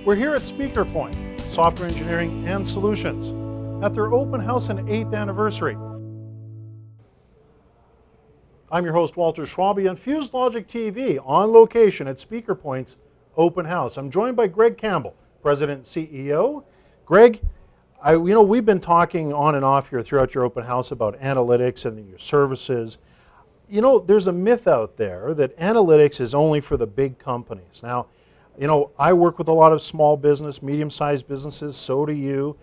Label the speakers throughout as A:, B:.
A: We're here at Spieker Point, Software Engineering and Solutions, at their open house and 8th anniversary. I'm your host, Walter Schwabe, on FusedLogic TV, on location at Spieker Point's open house. I'm joined by Greg Campbell, President and CEO. Greg, we've been talking on and off here throughout your open house about analytics and your services. You know, there's a myth out there that analytics is only for the big companies. Now, I work with a lot of small business, medium-sized businesses, so do you.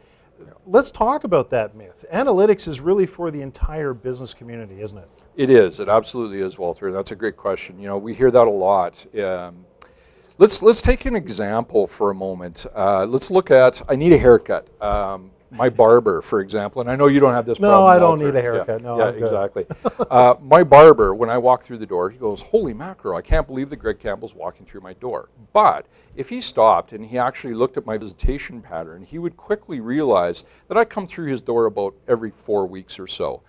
A: Let's talk about that myth. Analytics is really for the entire business community, isn't it?
B: It is. It absolutely is, Walter. That's a great question. We hear that a lot. Let's take an example for a moment. Let's look at, I need a haircut. My barber, for example, and I know you don't have this problem,
A: No, I don't
B: Walter.
A: need a haircut.
B: Yeah,
A: no,
B: yeah,
A: I'm good.
B: exactly. My barber, when I walk through the door, he goes, "Holy mackerel, I can't believe that Greg Campbell's walking through my door." But if he stopped and he actually looked at my visitation pattern, he would quickly realize that I come through his door about every 4 weeks or so.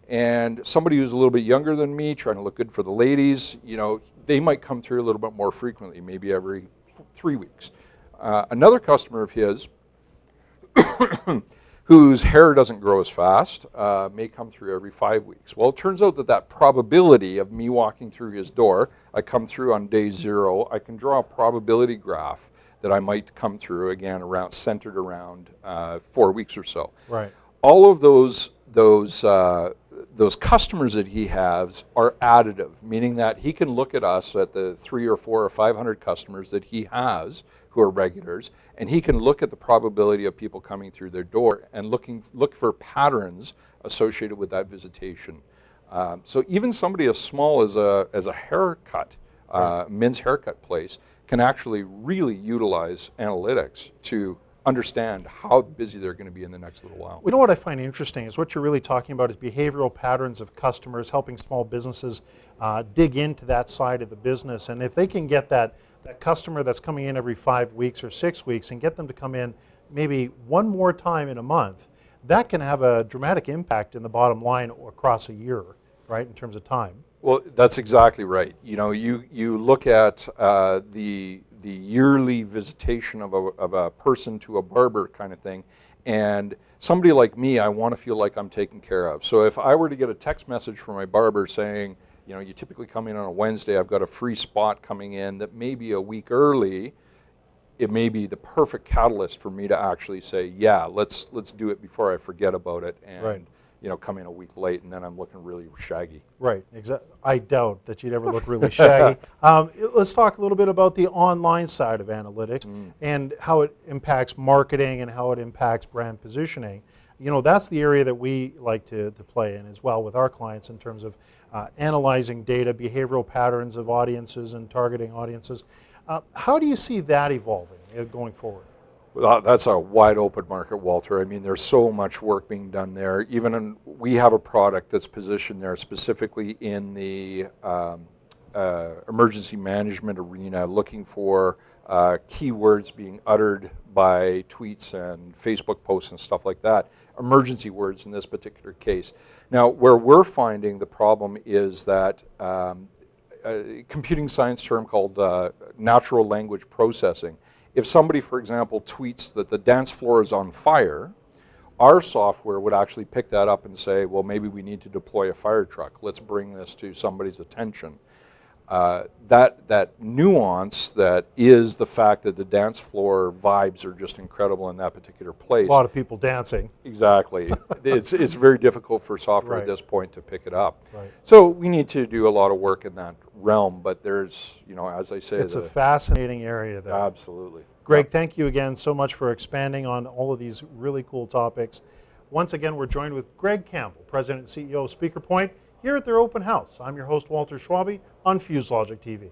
B: And somebody who's a little bit younger than me, trying to look good for the ladies, they might come through a little bit more frequently, maybe every 3 weeks. Another customer of his whose hair doesn't grow as fast may come through every 5 weeks. Well, it turns out that probability of me walking through his door, I come through on day 0, I can draw a probability graph that I might come through, again, centered around 4 weeks or so.
A: Right.
B: All of those customers that he has are additive, meaning that he can look at us at the 300 or 400 or 500 customers that he has who are regulars, and he can look at the probability of people coming through their door and look for patterns associated with that visitation. So even somebody as small as a haircut, men's haircut place, can actually really utilize analytics to understand how busy they're going to be in the next little while.
A: You know what I find interesting is what you're really talking about is behavioral patterns of customers, helping small businesses dig into that side of the business. And if they can get that customer that's coming in every 5 weeks or 6 weeks and get them to come in maybe one more time in a month, that can have a dramatic impact in the bottom line across a year, right, in terms of time.
B: Well, that's exactly right. You look at the yearly visitation of a person to a barber kind of thing, and somebody like me, I want to feel like I'm taken care of. So if I were to get a text message from my barber saying, you typically come in on a Wednesday, I've got a free spot coming in that may be a week early, it may be the perfect catalyst for me to actually say, yeah, let's do it before I forget about it, and
A: right.
B: Come in a week late, and then I'm looking really shaggy.
A: Right, exactly. I doubt that you'd ever look really shaggy. Let's talk a little bit about the online side of analytics and how it impacts marketing and how it impacts brand positioning. That's the area that we like to play in as well with our clients in terms of analyzing data, behavioral patterns of audiences and targeting audiences. How do you see that evolving going forward?
B: Well, that's a wide open market, Walter. I mean, there's so much work being done there. We have a product that's positioned there specifically in the emergency management arena, looking for keywords being uttered by tweets and Facebook posts and stuff like that. Emergency words in this particular case. Now, where we're finding the problem is that a computing science term called natural language processing. If somebody, for example, tweets that the dance floor is on fire, our software would actually pick that up and say, well, maybe we need to deploy a fire truck. Let's bring this to somebody's attention. That nuance that is the fact that the dance floor vibes are just incredible in that particular place.
A: A lot of people dancing.
B: Exactly. It's very difficult for software at this point to pick it up.
A: Right.
B: So we need to do a lot of work in that realm, but there's, as I say,
A: it's a fascinating area there.
B: Absolutely.
A: Greg, thank you again so much for expanding on all of these really cool topics. Once again, we're joined with Greg Campbell, President and CEO of Spieker Point, here at their open house. I'm your host, Walter Schwabe, on FusedLogic TV.